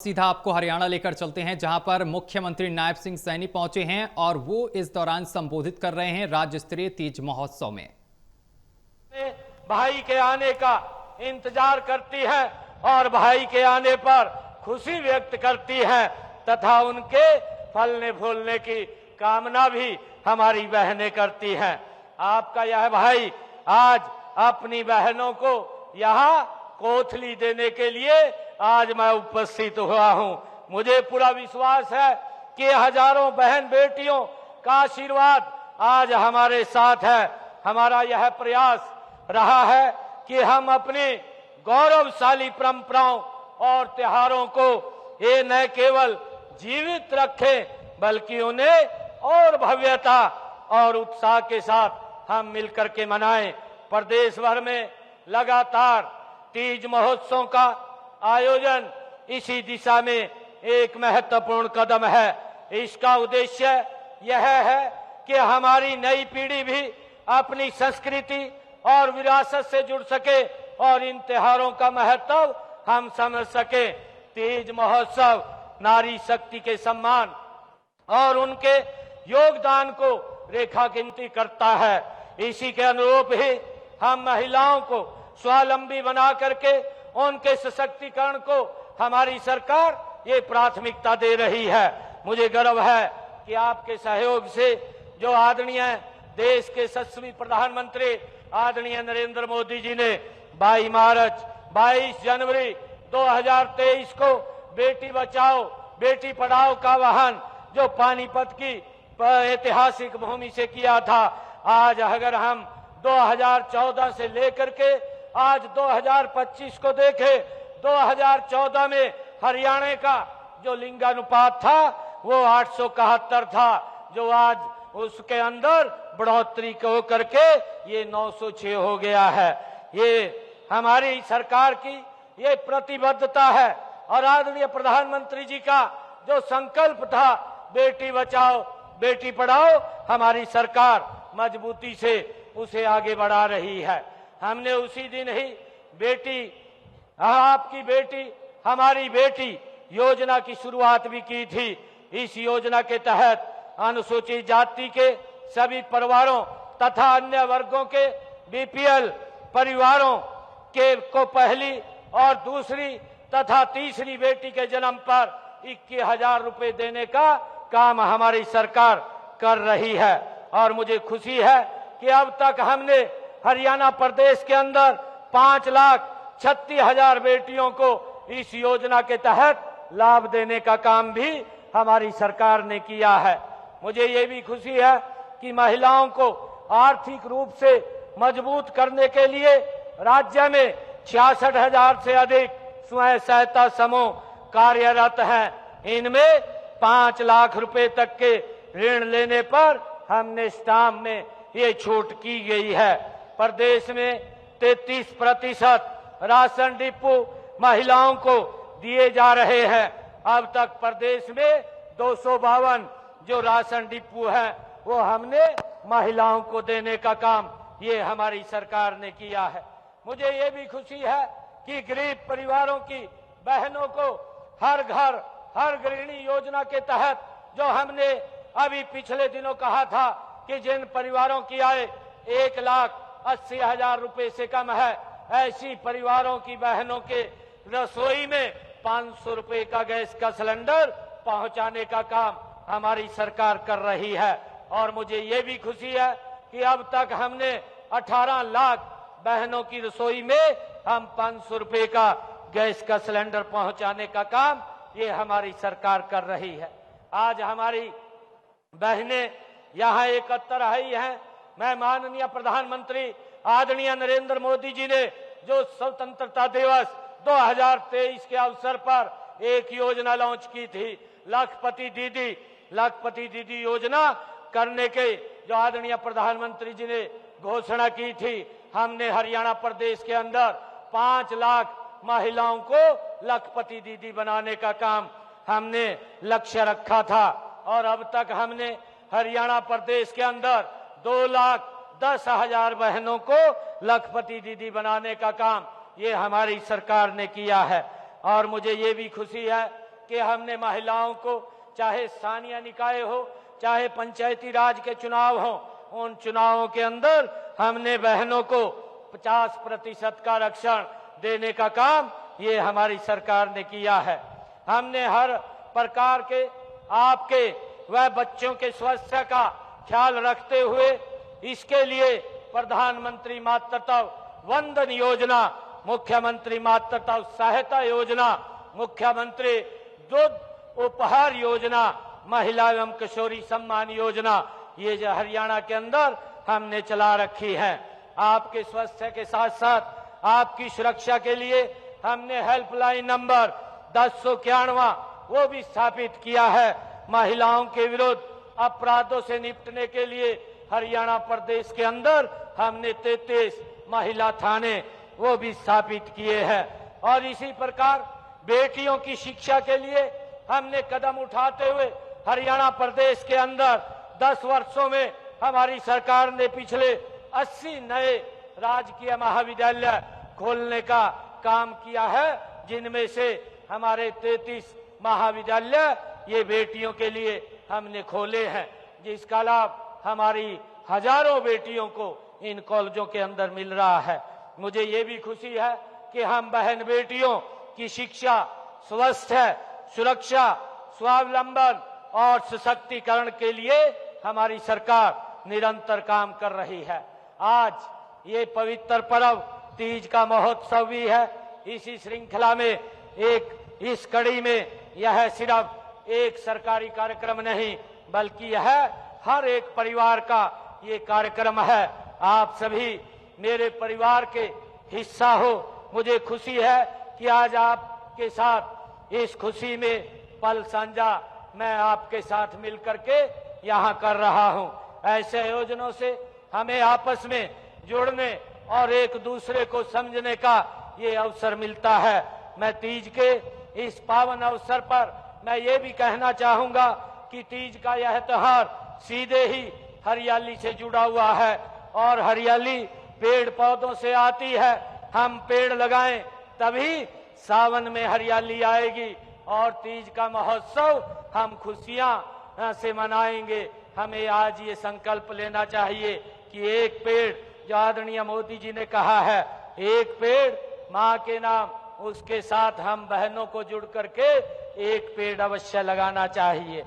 सीधा आपको हरियाणा लेकर चलते हैं, जहां पर मुख्यमंत्री नायब सिंह सैनी पहुंचे हैं और वो इस दौरान संबोधित कर रहे हैं राज्य स्तरीय तीज महोत्सव में। भाई के आने का इंतजार करती है और भाई के आने पर खुशी व्यक्त करती है तथा उनके फलने फूलने की कामना भी हमारी बहनें करती हैं। आपका यह भाई आज अपनी बहनों को यहाँ कोथली देने के लिए आज मैं उपस्थित हुआ हूं। मुझे पूरा विश्वास है कि हजारों बहन बेटियों का आशीर्वाद आज हमारे साथ है। हमारा यह प्रयास रहा है कि हम अपनी गौरवशाली परंपराओं और त्योहारों को ये न केवल जीवित रखें बल्कि उन्हें और भव्यता और उत्साह के साथ हम मिलकर के मनाएं। प्रदेश भर में लगातार तीज महोत्सव का आयोजन इसी दिशा में एक महत्वपूर्ण कदम है। इसका उद्देश्य यह है कि हमारी नई पीढ़ी भी अपनी संस्कृति और विरासत से जुड़ सके और इन त्योहारों का महत्व हम समझ सके। तीज महोत्सव नारी शक्ति के सम्मान और उनके योगदान को रेखांकित करता है। इसी के अनुरूप ही हम महिलाओं को स्वावलंबी बना करके उनके सशक्तिकरण को हमारी सरकार ये प्राथमिकता दे रही है। मुझे गर्व है कि आपके सहयोग से जो आदरणीय देश के यशस्वी प्रधानमंत्री आदरणीय नरेंद्र मोदी जी ने 22 जनवरी 2023 को बेटी बचाओ बेटी पढ़ाओ का आह्वान जो पानीपत की ऐतिहासिक भूमि से किया था, आज अगर हम 2014 से लेकर के आज 2025 को देखें, 2014 में हरियाणा का जो लिंगानुपात था वो 871 था, जो आज उसके अंदर बढ़ोतरी को करके ये 906 हो गया है। ये हमारी सरकार की ये प्रतिबद्धता है और आदरणीय प्रधानमंत्री जी का जो संकल्प था बेटी बचाओ बेटी पढ़ाओ, हमारी सरकार मजबूती से उसे आगे बढ़ा रही है। हमने उसी दिन ही बेटी आपकी बेटी हमारी बेटी योजना की शुरुआत भी की थी। इस योजना के तहत अनुसूचित जाति के सभी परिवारों तथा अन्य वर्गों के बीपीएल परिवारों के को पहली और दूसरी तथा तीसरी बेटी के जन्म पर 21,000 रुपए देने का काम हमारी सरकार कर रही है। और मुझे खुशी है कि अब तक हमने हरियाणा प्रदेश के अंदर 5,36,000 बेटियों को इस योजना के तहत लाभ देने का काम भी हमारी सरकार ने किया है। मुझे ये भी खुशी है कि महिलाओं को आर्थिक रूप से मजबूत करने के लिए राज्य में 66,000 से अधिक स्वयं सहायता समूह कार्यरत हैं। इनमें 5 लाख रुपए तक के ऋण लेने पर हमने स्टाम्प में ये छूट की गई है। प्रदेश में 33% राशन डिपो महिलाओं को दिए जा रहे हैं। अब तक प्रदेश में 252 जो राशन डिपो है वो हमने महिलाओं को देने का काम ये हमारी सरकार ने किया है। मुझे ये भी खुशी है कि गरीब परिवारों की बहनों को हर घर हर गृहिणी योजना के तहत जो हमने अभी पिछले दिनों कहा था कि जिन परिवारों की आय 1,80,000 रुपए से कम है, ऐसी परिवारों की बहनों के रसोई में 500 रुपए का गैस का सिलेंडर पहुंचाने का काम हमारी सरकार कर रही है। और मुझे ये भी खुशी है कि अब तक हमने 18 लाख बहनों की रसोई में हम 500 रुपए का गैस का सिलेंडर पहुंचाने का काम ये हमारी सरकार कर रही है। आज हमारी बहनें यहाँ एकत्र आई हैं। मैं माननीय प्रधानमंत्री आदरणीय नरेंद्र मोदी जी ने जो स्वतंत्रता दिवस 2023 के अवसर पर एक योजना लॉन्च की थी, लखपति दीदी योजना करने के जो आदरणीय प्रधानमंत्री जी ने घोषणा की थी, हमने हरियाणा प्रदेश के अंदर 5 लाख महिलाओं को लखपति दीदी बनाने का काम हमने लक्ष्य रखा था। और अब तक हमने हरियाणा प्रदेश के अंदर 2,10,000 बहनों को लखपति दीदी बनाने का काम ये हमारी सरकार ने किया है। और मुझे ये भी खुशी है कि हमने महिलाओं को, चाहे स्थानीय निकाय हो, चाहे पंचायती राज के चुनाव हो, उन चुनावों के अंदर हमने बहनों को 50% का आरक्षण देने का काम ये हमारी सरकार ने किया है। हमने हर प्रकार के आपके व बच्चों के स्वास्थ्य का ख्याल रखते हुए इसके लिए प्रधानमंत्री मातृत्व वंदन योजना, मुख्यमंत्री मातृत्व सहायता योजना, मुख्यमंत्री दूध उपहार योजना, महिला एवं किशोरी सम्मान योजना, ये जो हरियाणा के अंदर हमने चला रखी है। आपके स्वास्थ्य के साथ साथ आपकी सुरक्षा के लिए हमने हेल्पलाइन नंबर 1091 वो भी स्थापित किया है। महिलाओं के विरुद्ध अपराधों से निपटने के लिए हरियाणा प्रदेश के अंदर हमने 33 महिला थाने वो भी स्थापित किए हैं। और इसी प्रकार बेटियों की शिक्षा के लिए हमने कदम उठाते हुए हरियाणा प्रदेश के अंदर 10 वर्षों में हमारी सरकार ने पिछले 80 नए राजकीय महाविद्यालय खोलने का काम किया है, जिनमें से हमारे 33 महाविद्यालय ये बेटियों के लिए हमने खोले हैं, जिसका लाभ हमारी हजारों बेटियों को इन कॉलेजों के अंदर मिल रहा है। मुझे ये भी खुशी है कि हम बहन बेटियों की शिक्षा, स्वास्थ्य, सुरक्षा, स्वावलंबन और सशक्तिकरण के लिए हमारी सरकार निरंतर काम कर रही है। आज ये पवित्र पर्व तीज का महोत्सव भी है। इसी श्रृंखला में इस कड़ी में यह सिर्फ एक सरकारी कार्यक्रम नहीं, बल्कि यह हर एक परिवार का ये कार्यक्रम है। आप सभी मेरे परिवार के हिस्सा हो। मुझे खुशी है कि आज आपके साथ इस खुशी में पल साझा मैं आपके साथ मिलकर के यहाँ कर रहा हूँ। ऐसे आयोजनों से हमें आपस में जुड़ने और एक दूसरे को समझने का ये अवसर मिलता है। मैं तीज के इस पावन अवसर पर मैं ये भी कहना चाहूंगा कि तीज का यह त्योहार सीधे ही हरियाली से जुड़ा हुआ है और हरियाली पेड़ पौधों से आती है। हम पेड़ लगाएं तभी सावन में हरियाली आएगी और तीज का महोत्सव हम खुशियां से मनाएंगे। हमें आज ये संकल्प लेना चाहिए कि एक पेड़, जो आदरणीय मोदी जी ने कहा है, एक पेड़ माँ के नाम, उसके साथ हम बहनों को जुड़ करके एक पेड़ अवश्य लगाना चाहिए।